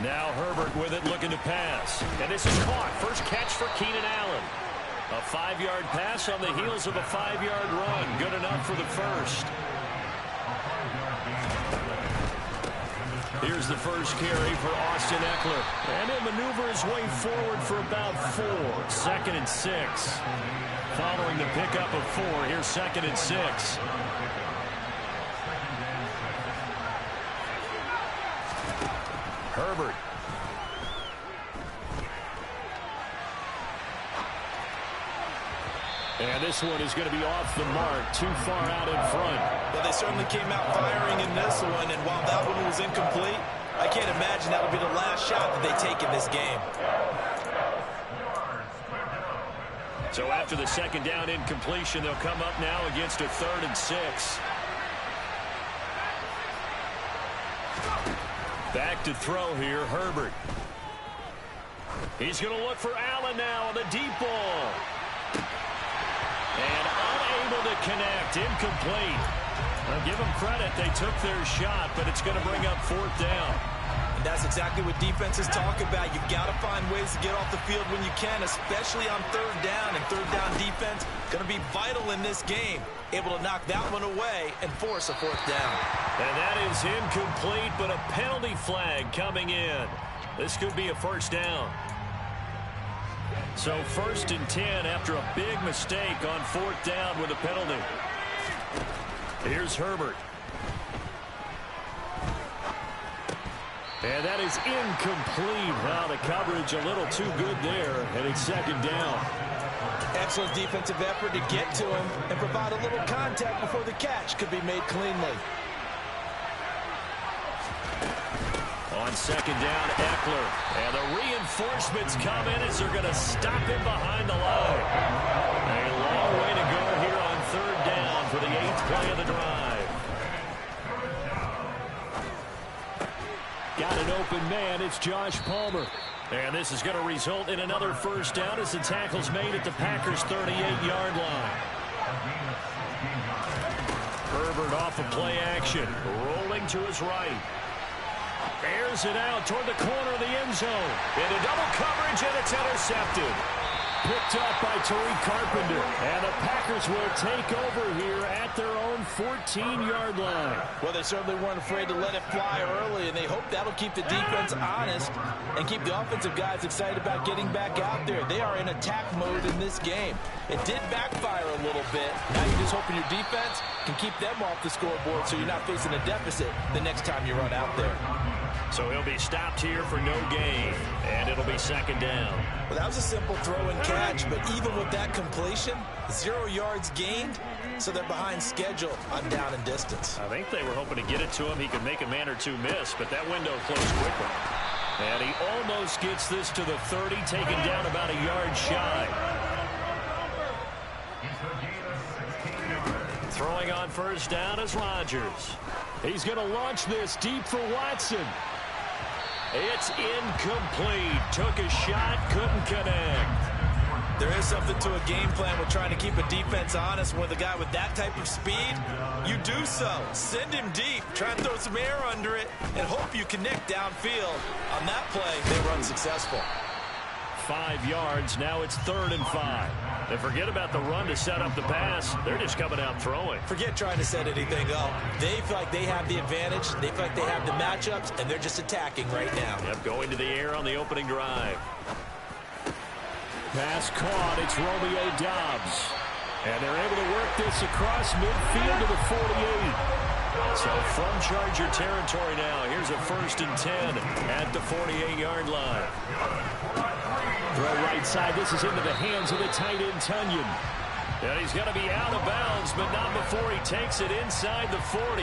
Now Herbert with it, looking to pass. And this is caught. First catch for Keenan Allen. A 5-yard pass on the heels of a 5-yard run. Good enough for the first. Here's the first carry for Austin Ekeler. And he'll maneuver his way forward for about 4. 2nd and 6. Following the pickup of 4, here's 2nd and 6. Herbert. And this one is going to be off the mark, too far out in front. Well, they certainly came out firing in this one, and while that one was incomplete, I can't imagine that'll be the last shot that they take in this game. So after the 2nd down incompletion, they'll come up now against a 3rd and 6. Back to throw here, Herbert. He's going to look for Allen now on the deep ball. And unable to connect, incomplete. I'll give them credit, they took their shot, but it's going to bring up 4th down. And that's exactly what defenses talk about. You've got to find ways to get off the field when you can, especially on 3rd down. And 3rd down defense going to be vital in this game. Able to knock that one away and force a 4th down. And that is incomplete, but a penalty flag coming in. This could be a 1st down. So 1st and 10 after a big mistake on 4th down with a penalty. Here's Herbert. And that is incomplete. Wow, the coverage a little too good there, and it's 2nd down. Excellent defensive effort to get to him and provide a little contact before the catch could be made cleanly. On 2nd down, Ekeler. And the reinforcements come in as they're going to stop him behind the line. A long way to go here on 3rd down for the 8th play of the drive. Got an open man. It's Josh Palmer. And this is going to result in another 1st down as the tackle's made at the Packers' 38-yard line. Herbert off of play action. Rolling to his right. Airs it out toward the corner of the end zone. Into double coverage, and it's intercepted. Picked up by Tariq Carpenter. And the Packers will take over here at their own 14-yard line. Well, they certainly weren't afraid to let it fly early, and they hope that'll keep the defense honest and keep the offensive guys excited about getting back out there. They are in attack mode in this game. It did backfire a little bit. Now you're just hoping your defense can keep them off the scoreboard so you're not facing a deficit the next time you run out there. So he'll be stopped here for no gain, and it'll be 2nd down. Well, that was a simple throw and catch, but even with that completion, 0 yards gained, so they're behind schedule on down and distance. I think they were hoping to get it to him. He could make a man or two miss, but that window closed quickly. And he almost gets this to the 30, taken down about a yard shy. Throwing on 1st down is Rodgers. He's going to launch this deep for Watson. It's incomplete. Took a shot, couldn't connect. There is something to a game plan with trying to keep a defense honest. With a guy with that type of speed, you do so. Send him deep, try and throw some air under it, and hope you connect downfield. On that play, they were unsuccessful. 5 yards, now it's 3rd and 5. And forget about the run to set up the pass. They're just coming out throwing. Forget trying to set anything up. They feel like they have the advantage. They feel like they have the matchups, and they're just attacking right now. Yep, going to the air on the opening drive. Pass caught. It's Romeo Doubs. And they're able to work this across midfield to the 48. So from Charger territory now, here's a 1st and 10 at the 48-yard line. Throw right side. This is into the hands of the tight end, Tunyon. And he's going to be out of bounds, but not before he takes it inside the 40.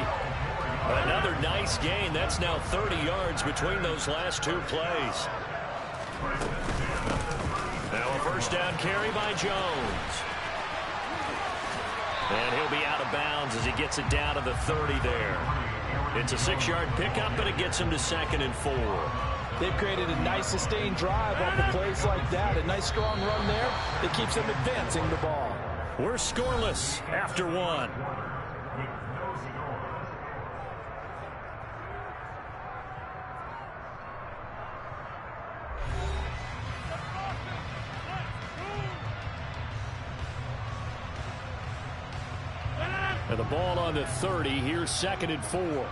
Another nice gain. That's now 30 yards between those last 2 plays. Now a 1st down carry by Jones. And he'll be out of bounds as he gets it down to the 30 there. It's a 6-yard pickup, but it gets him to 2nd and 4. They've created a nice sustained drive off of plays like that. A nice strong run there that keeps them advancing the ball. We're scoreless after 1. And the ball on the 30. Here's 2nd and 4.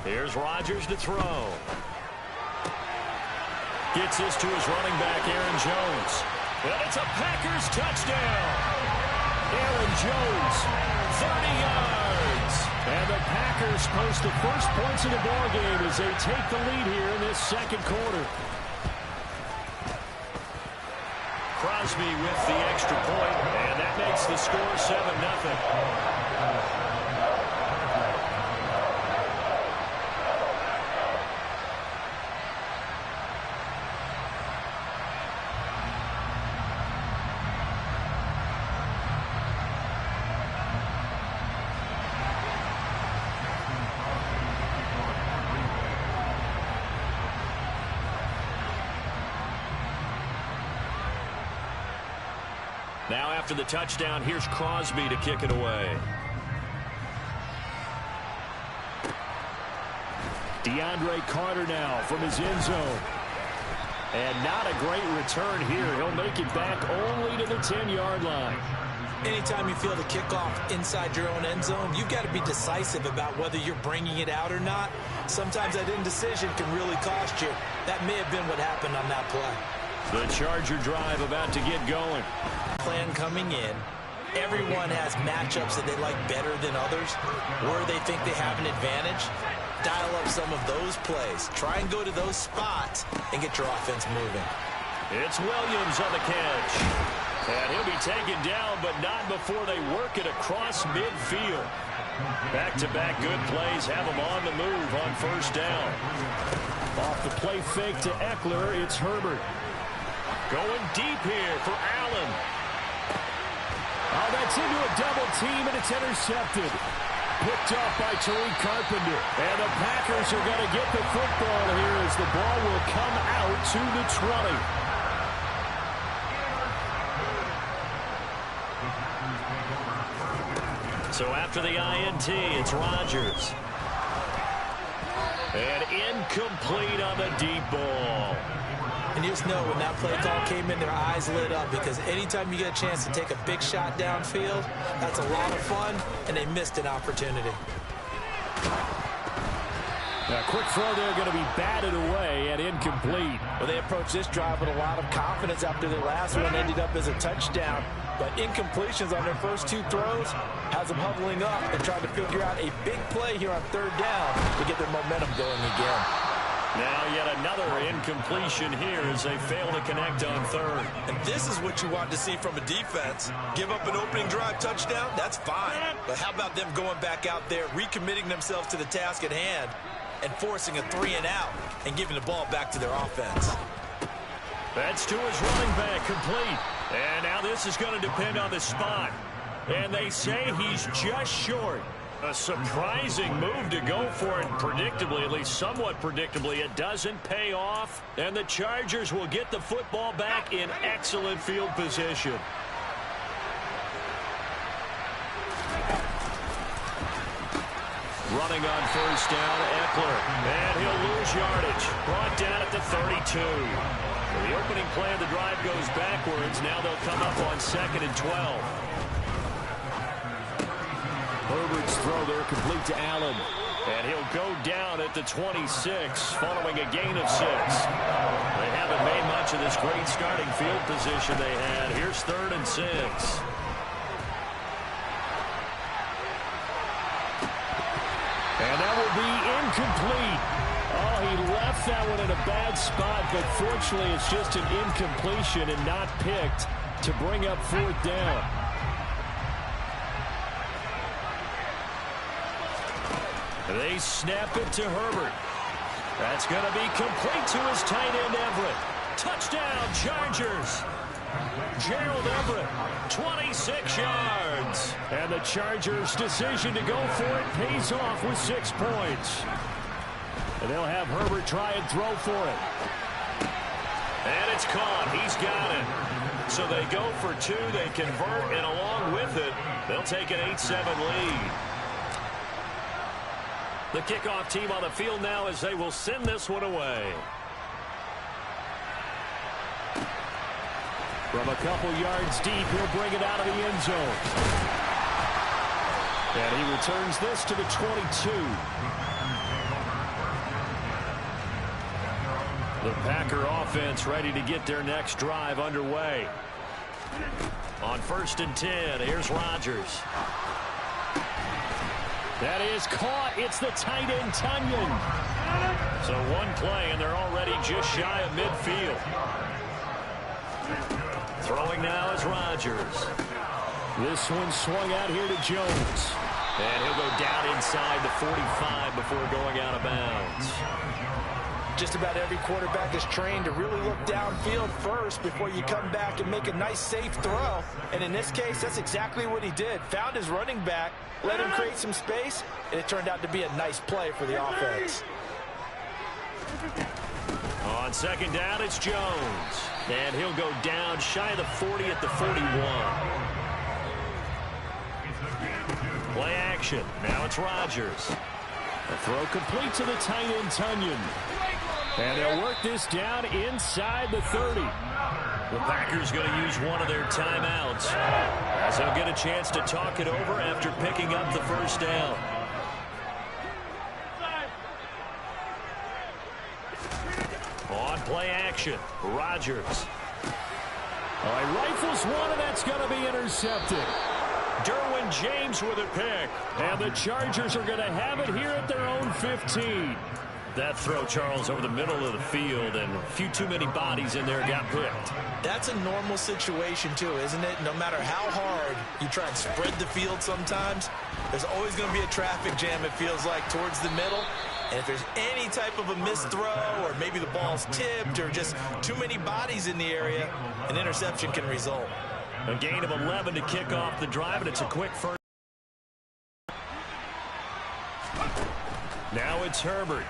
Here's Rodgers to throw. Gets this to his running back, Aaron Jones. And it's a Packers touchdown. Aaron Jones, 30 yards. And the Packers post the first points of the ball game as they take the lead here in this second quarter. Crosby with the extra point, and that makes the score 7-0. Now after the touchdown, here's Crosby to kick it away. DeAndre Carter now from his end zone. And not a great return here. He'll make it back only to the 10-yard line. Anytime you feel the kickoff inside your own end zone, you've got to be decisive about whether you're bringing it out or not. Sometimes that indecision can really cost you. That may have been what happened on that play. The Charger drive about to get going. Plan coming in. Everyone has matchups that they like better than others, where they think they have an advantage. Dial up some of those plays. Try and go to those spots and get your offense moving. It's Williams on the catch. And he'll be taken down, but not before they work it across midfield. Back-to-back good plays have them on the move on first down. Off the play fake to Eckler, it's Herbert. Going deep here for Allen. Oh, that's into a double team, and it's intercepted. Picked off by Tariq Carpenter. And the Packers are going to get the football here as the ball will come out to the 20. So after the INT, it's Rodgers. And incomplete on the deep ball. And you just know when that play call came in, their eyes lit up, because anytime you get a chance to take a big shot downfield, that's a lot of fun, and they missed an opportunity. A quick throw there going to be batted away and incomplete. Well, they approached this drive with a lot of confidence after their last one ended up as a touchdown. But incompletions on their first two throws has them huddling up and trying to figure out a big play here on third down to get their momentum going again. Now yet another incompletion here as they fail to connect on third. And this is what you want to see from a defense. Give up an opening drive touchdown, that's fine. But how about them going back out there, recommitting themselves to the task at hand, and forcing a 3-and-out and giving the ball back to their offense. That's to his running back, complete. And now this is going to depend on the spot. And they say he's just short. A surprising move to go for it, predictably, at least somewhat predictably. It doesn't pay off, and the Chargers will get the football back in excellent field position. Running on first down, Eckler. And he'll lose yardage. Brought down at the 32. The opening play of the drive goes backwards. Now they'll come up on 2nd and 12. Herbert's throw there complete to Allen. And he'll go down at the 26 following a gain of 6. They haven't made much of this great starting field position they had. Here's 3rd and 6. And that will be incomplete. Oh, he left that one in a bad spot, but fortunately it's just an incompletion and not picked to bring up 4th down. They snap it to Herbert. That's going to be complete to his tight end, Everett. Touchdown, Chargers. Gerald Everett, 26 yards. And the Chargers' decision to go for it pays off with 6 points. And they'll have Herbert try and throw for it. And it's caught. He's got it. So they go for 2. They convert, and along with it, they'll take an 8-7 lead. The kickoff team on the field now as they will send this one away. From a couple yards deep, he'll bring it out of the end zone. And he returns this to the 22. The Packer offense ready to get their next drive underway. On 1st and 10, here's Rodgers. That is caught. It's the tight end, Tonyan. So one play, and they're already just shy of midfield. Throwing now is Rodgers. This one swung out here to Jones. And he'll go down inside the 45 before going out of bounds. Just about every quarterback is trained to really look downfield first before you come back and make a nice, safe throw. And in this case, that's exactly what he did. Found his running back, let him create some space, and it turned out to be a nice play for the offense. On 2nd down, it's Jones. And he'll go down shy of the 40 at the 41. Play action. Now it's Rodgers. A throw complete to the tight end, Tonyan. And they'll work this down inside the 30. The Packers going to use one of their timeouts, as they'll get a chance to talk it over after picking up the first down. On play action, Rodgers. He rifles one, and that's going to be intercepted. Derwin James with a pick. And the Chargers are going to have it here at their own 15. That throw, Charles, over the middle of the field, and a few too many bodies in there got picked. That's a normal situation, too, isn't it? No matter how hard you try and spread the field sometimes, there's always going to be a traffic jam, it feels like, towards the middle. And if there's any type of a missed throw, or maybe the ball's tipped, or just too many bodies in the area, an interception can result. A gain of 11 to kick off the drive, and it's a quick first. Now it's Herbert.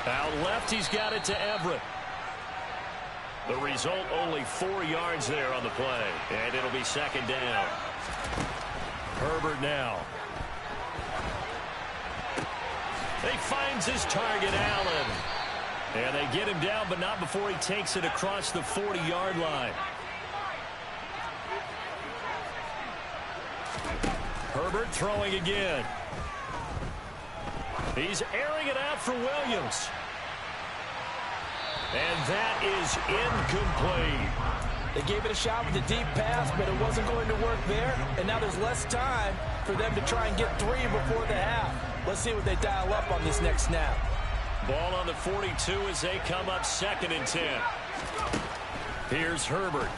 Out left, he's got it to Everett. The result, only 4 yards there on the play. And it'll be 2nd down. Herbert now. He finds his target, Allen. And they get him down, but not before he takes it across the 40-yard line. Herbert throwing again. He's airing it out for Williams. And that is incomplete. They gave it a shot with a deep pass, but it wasn't going to work there. And now there's less time for them to try and get 3 before the half. Let's see what they dial up on this next snap. Ball on the 42 as they come up 2nd and 10. Here's Herbert.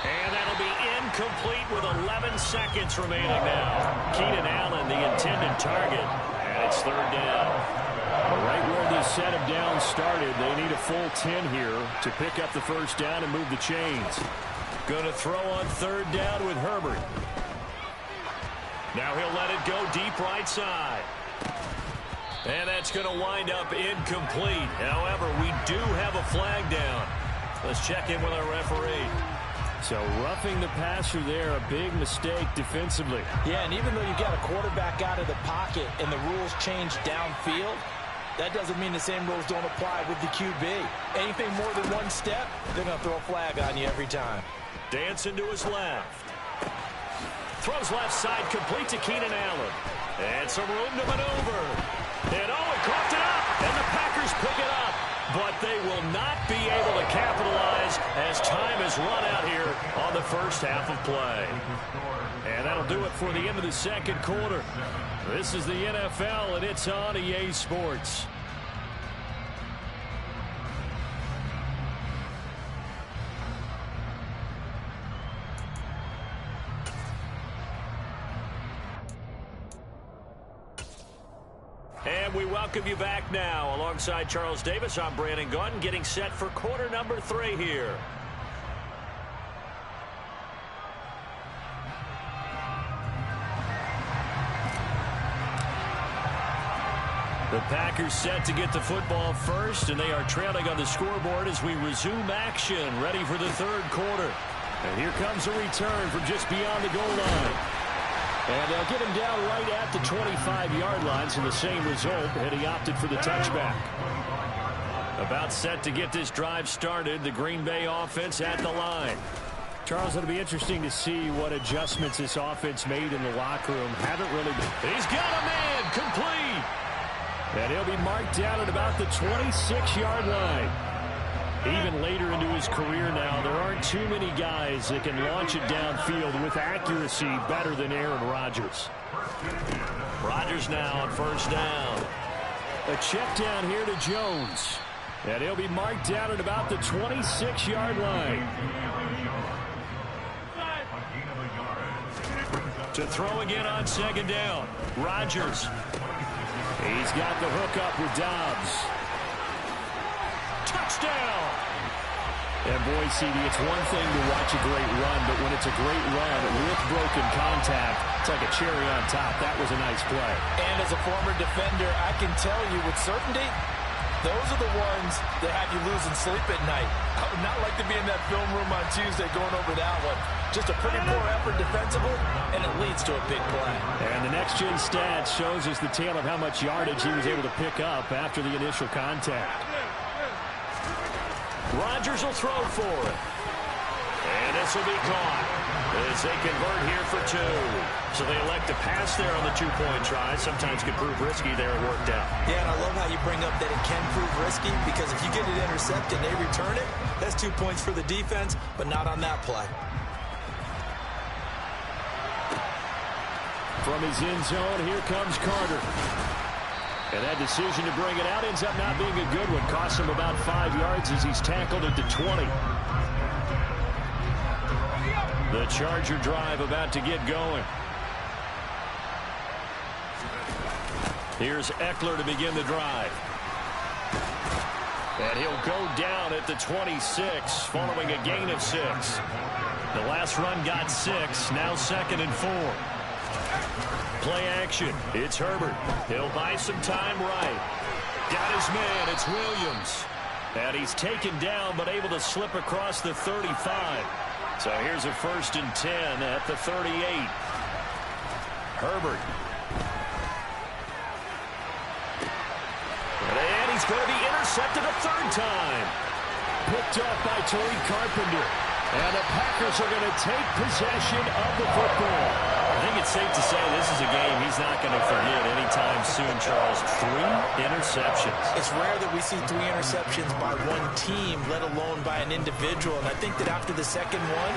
And that'll be incomplete with 11 seconds remaining now. Keenan Allen, the intended target. And it's 3rd down. Right where this set of downs started, they need a full 10 here to pick up the first down and move the chains. Going to throw on 3rd down with Herbert. Now he'll let it go deep right side. And that's going to wind up incomplete. However, we do have a flag down. Let's check in with our referee. So roughing the passer there, a big mistake defensively. Yeah, and even though you've got a quarterback out of the pocket and the rules change downfield, that doesn't mean the same rules don't apply with the QB. Anything more than one step, they're going to throw a flag on you every time. Dancing to his left. Throws left side complete to Keenan Allen. And some room to maneuver. And he caught it up. And the Packers pick it up. But they will not be able to capitalize as time has run out here on the first half of play. And that'll do it for the end of the 2nd quarter. This is the NFL, and it's on EA Sports. And we welcome you back now. Alongside Charles Davis, I'm Brandon Gaudin, getting set for quarter number 3 here. The Packers set to get the football first, and they are trailing on the scoreboard as we resume action, ready for the 3rd quarter. And here comes a return from just beyond the goal line. And they'll get him down right at the 25-yard line, so the same result, and he opted for the touchback. About set to get this drive started. The Green Bay offense at the line. Charles, it'll be interesting to see what adjustments this offense made in the locker room. Haven't really been. He's got a man complete. And he'll be marked down at about the 26-yard line. Even later into his career now, there aren't too many guys that can launch it downfield with accuracy better than Aaron Rodgers. Rodgers now on first down. A check down here to Jones. And he'll be marked down at about the 26-yard line. To throw again on second down. Rodgers. He's got the hook up with Dobbs. Touchdown! And boy, CD, it's one thing to watch a great run, but when it's a great run with broken contact, it's like a cherry on top. That was a nice play. And as a former defender, I can tell you with certainty, those are the ones that have you losing sleep at night. I would not like to be in that film room on Tuesday going over that one. Just a pretty poor effort defensively, and it leads to a big play. And the next-gen stats shows us the tale of how much yardage he was able to pick up after the initial contact. Rodgers will throw for it. And this will be caught as they convert here for two. So they elect to pass there on the two-point try. Sometimes can prove risky there. It worked out. Yeah, and I love how you bring up that it can prove risky, because if you get it intercepted and they return it, that's 2 points for the defense, but not on that play. From his end zone, here comes Carter. And that decision to bring it out ends up not being a good one. Costs him about 5 yards as he's tackled at the 20. The Charger drive about to get going. Here's Eckler to begin the drive. And he'll go down at the 26 following a gain of 6. The last run got 6, now 2nd and 4. Play action. It's Herbert. He'll buy some time right. Got his man. It's Williams. And he's taken down but able to slip across the 35. So here's a 1st and 10 at the 38. Herbert. And he's going to be intercepted a 3rd time. Picked up by Tariq Carpenter. And the Packers are going to take possession of the football. I think it's safe to say this is a game he's not going to forget anytime soon, Charles. 3 interceptions. It's rare that we see 3 interceptions by one team, let alone by an individual. And I think that after the second one,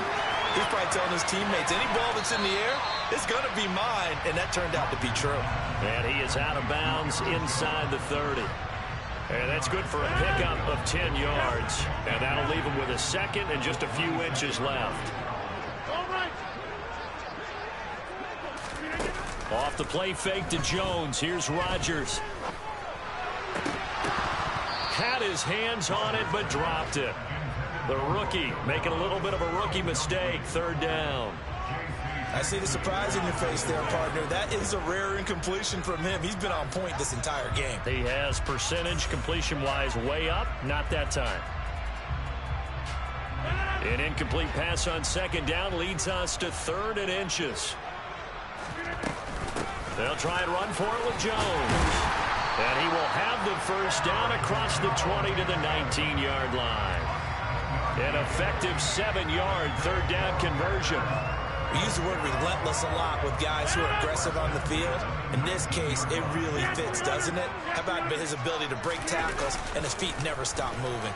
he's probably telling his teammates, any ball that's in the air, it's going to be mine. And that turned out to be true. And he is out of bounds inside the 30. And that's good for a pickup of 10 yards. And that'll leave him with a 2nd and just a few inches left. Off the play fake to Jones. Here's Rodgers. Had his hands on it, but dropped it. The rookie making a little bit of a rookie mistake. 3rd down. I see the surprise in your face there, partner. That is a rare incompletion from him. He's been on point this entire game. He has percentage completion-wise way up. Not that time. An incomplete pass on 2nd down leads us to 3rd and inches. They'll try and run for it with Jones. And he will have the 1st down across the 20 to the 19-yard line. An effective 7-yard 3rd down conversion. We use the word relentless a lot with guys who are aggressive on the field. In this case, it really fits, doesn't it? How about his ability to break tackles and his feet never stop moving?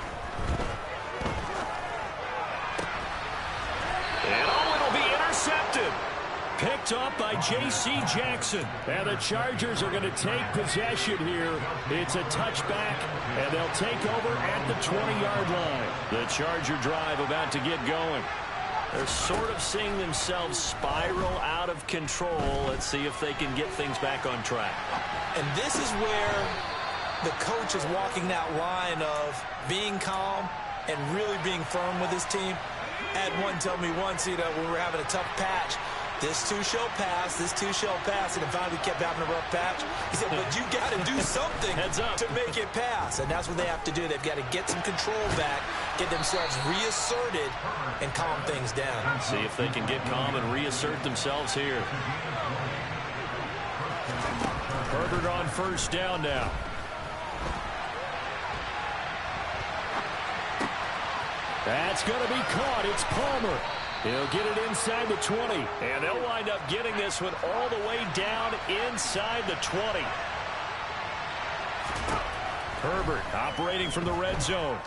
And it'll be intercepted. Picked up by J.C. Jackson. And the Chargers are going to take possession here. It's a touchback, and they'll take over at the 20-yard line. The Charger drive about to get going. They're sort of seeing themselves spiral out of control. Let's see if they can get things back on track. And this is where the coach is walking that line of being calm and really being firm with his team. I had one tell me once, when we were having a tough patch, this too shall pass, this too shall pass, and it finally kept having a rough patch. He said, but you got to do something to make it pass, and that's what they have to do. They've got to get some control back, get themselves reasserted, and calm things down. See if they can get calm and reassert themselves here. Herbert on 1st down now. That's going to be caught. It's Palmer. He'll get it inside the 20. And they'll wind up getting this one all the way down inside the 20. Herbert operating from the red zone.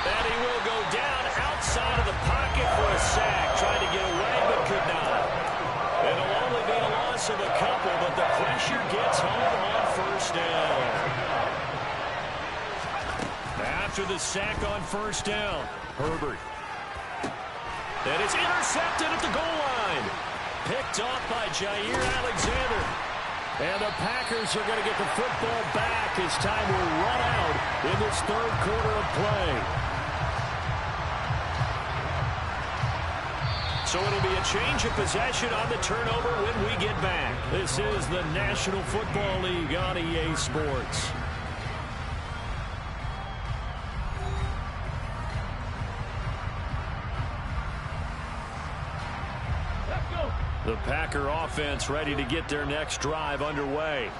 And he will go down outside of the pocket for a sack. Trying to get away, but could not. It'll only be a loss of a couple, but the pressure gets home on first down. After the sack on first down, Herbert. And it's intercepted at the goal line. Picked off by Jair Alexander. And the Packers are going to get the football back as time will run out in this third quarter of play. So it'll be a change of possession on the turnover when we get back. This is the National Football League on EA Sports. The Packer offense ready to get their next drive underway.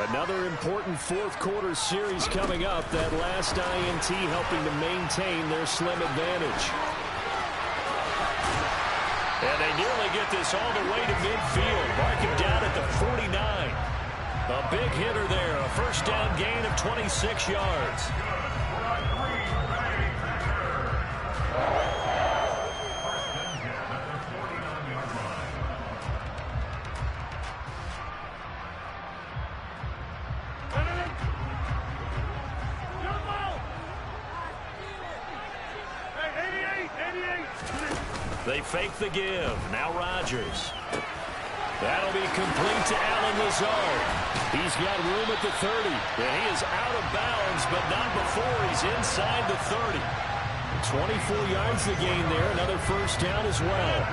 Another important fourth quarter series coming up. That last INT helping to maintain their slim advantage. And they nearly get this all the way to midfield. Marking down at the 49. A big hitter there. A first down gain of 26 yards. They fake the give. Now Rodgers. That'll be complete to Allen Lazard. He's got room at the 30. And he is out of bounds, but not before he's inside the 30. 24 yards to gain there. Another first down as well.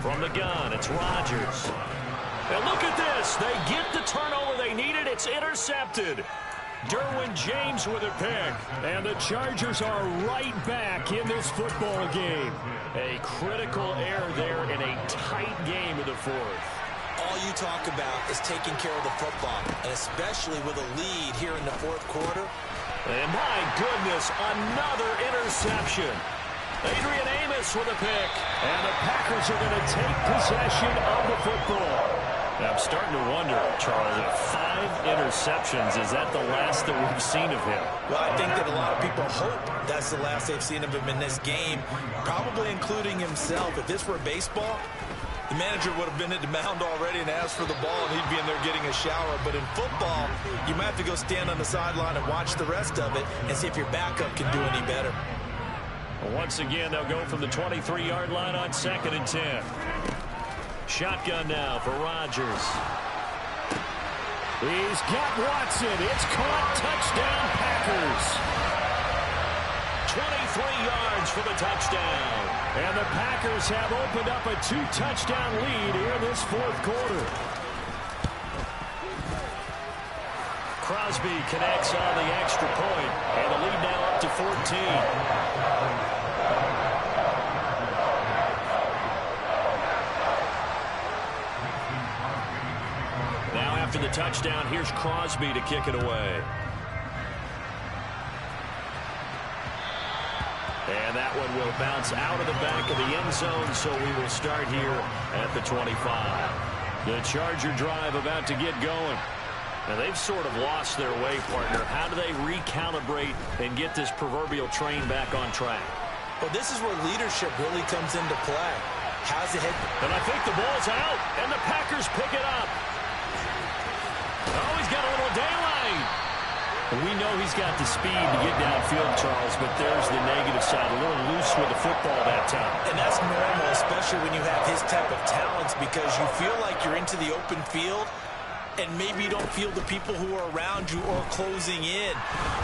From the gun, it's Rodgers. And look at this. They get the turnover they needed. It's intercepted. Derwin James with a pick. And the Chargers are right back in this football game. A critical error there in a tight game of the fourth. All you talk about is taking care of the football, and especially with a lead here in the fourth quarter. And my goodness, another interception. Adrian Amos with a pick. And the Packers are going to take possession of the football. I'm starting to wonder, Charles, if 5 interceptions, is that the last that we've seen of him? Well, I think that a lot of people hope that's the last they've seen of him in this game, probably including himself. If this were baseball, the manager would have been at the mound already and asked for the ball, and he'd be in there getting a shower. But in football, you might have to go stand on the sideline and watch the rest of it and see if your backup can do any better. Once again, they'll go from the 23-yard line on 2nd and 10. Shotgun now for Rodgers. He's got Watson. It's caught. Touchdown, Packers. 23 yards for the touchdown. And the Packers have opened up a 2-touchdown lead here in this fourth quarter. Crosby connects on the extra point, and the lead now up to 14. After the touchdown, here's Crosby to kick it away. And that one will bounce out of the back of the end zone, so we will start here at the 25. The Charger drive about to get going. Now, they've sort of lost their way, partner. How do they recalibrate and get this proverbial train back on track? Well, this is where leadership really comes into play. How's the head? And I think the ball's out, and the Packers pick it up. Oh, he's got a little daylight. We know he's got the speed to get downfield, Charles, but there's the negative side. A little loose with the football that time. And that's normal, especially when you have his type of talents, because you feel like you're into the open field, and maybe you don't feel the people who are around you or closing in.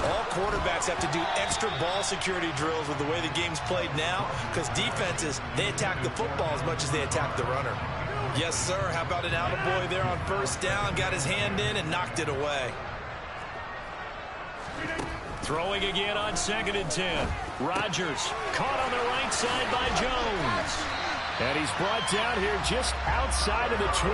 All quarterbacks have to do extra ball security drills with the way the game's played now, because defenses, they attack the football as much as they attack the runner. Yes, sir. How about an attaboy there on first down? Got his hand in and knocked it away. Throwing again on 2nd and 10. Rodgers caught on the right side by Jones. And he's brought down here just outside of the 20.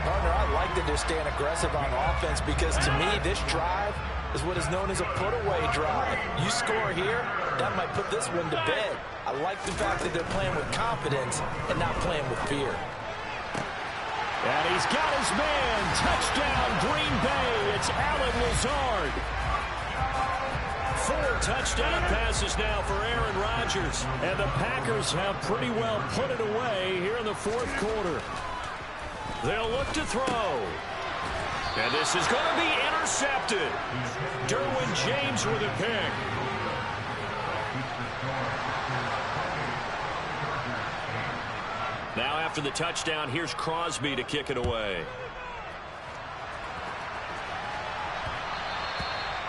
Partner, I like that they're staying aggressive on offense because to me, this drive is what is known as a put-away drive. You score here, that might put this one to bed. I like the fact that they're playing with confidence and not playing with fear. And he's got his man. Touchdown, Green Bay. It's Allen Lazard. 4 touchdown passes now for Aaron Rodgers. And the Packers have pretty well put it away here in the fourth quarter. They'll look to throw. And this is going to be intercepted. Derwin James with a pick. Now after the touchdown, here's Crosby to kick it away.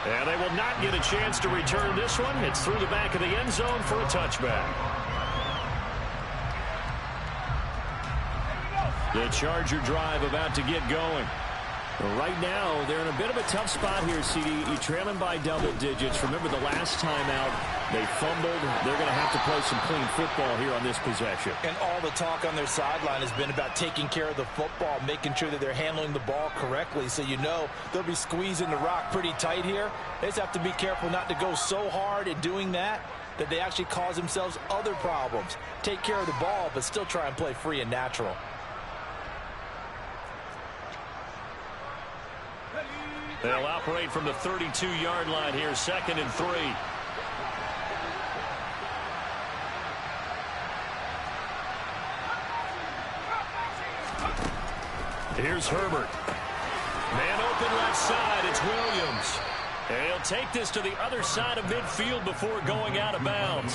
And they will not get a chance to return this one. It's through the back of the end zone for a touchback. The Charger drive about to get going. Right now, they're in a bit of a tough spot here, CD. You're trailing by double digits. Remember the last time out, they fumbled. They're going to have to play some clean football here on this possession. And all the talk on their sideline has been about taking care of the football, making sure that they're handling the ball correctly. So you know they'll be squeezing the rock pretty tight here. They just have to be careful not to go so hard in doing that they actually cause themselves other problems. Take care of the ball, but still try and play free and natural. They'll operate from the 32-yard line here, 2nd and 3. Here's Herbert. Man open left side. It's Williams. And he'll take this to the other side of midfield before going out of bounds.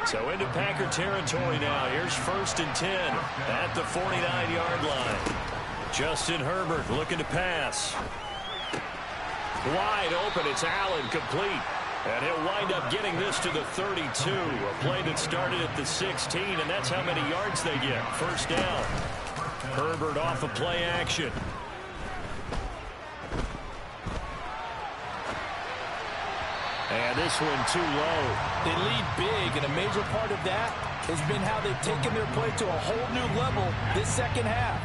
So into Packer territory now. Here's 1st and 10 at the 49-yard line. Justin Herbert looking to pass. Wide open, it's Allen, complete. And he'll wind up getting this to the 32. A play that started at the 16, and that's how many yards they get. 1st down. Herbert off of play action. And this one too low. They lead big, and a major part of that has been how they've taken their play to a whole new level this second half.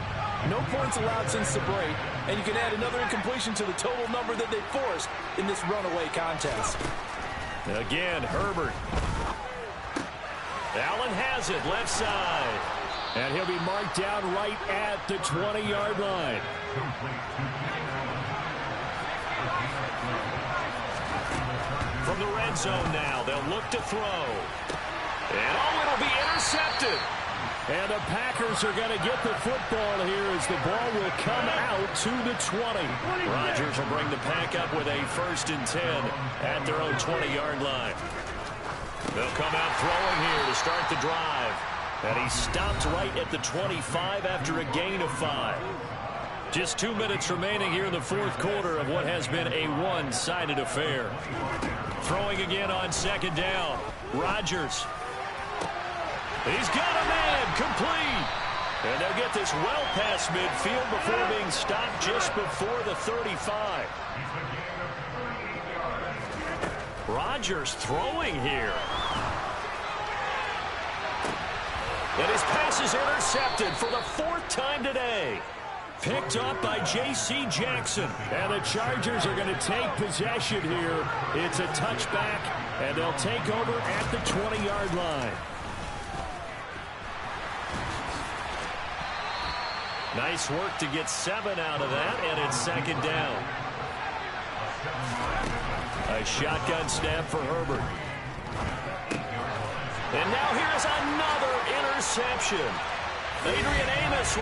No points allowed since the break, and you can add another incompletion to the total number that they forced in this runaway contest. Again, Herbert. Allen has it, left side. And he'll be marked down right at the 20-yard line. From the red zone now, they'll look to throw. And it'll be intercepted. And the Packers are going to get the football here as the ball will come out to the 20. Rodgers will bring the Pack up with a 1st and 10 at their own 20-yard line. They'll come out throwing here to start the drive. And he stopped right at the 25 after a gain of 5. Just 2 minutes remaining here in the fourth quarter of what has been a one-sided affair. Throwing again on 2nd down. Rodgers. He's got a man, complete. And they'll get this well past midfield before being stopped just before the 35. Rodgers throwing here. And his pass is intercepted for the 4th time today. Picked up by J.C. Jackson. And the Chargers are going to take possession here. It's a touchback, and they'll take over at the 20-yard line. Nice work to get 7 out of that, and it's 2nd down. A shotgun snap for Herbert. And now here's another interception. Adrian Amos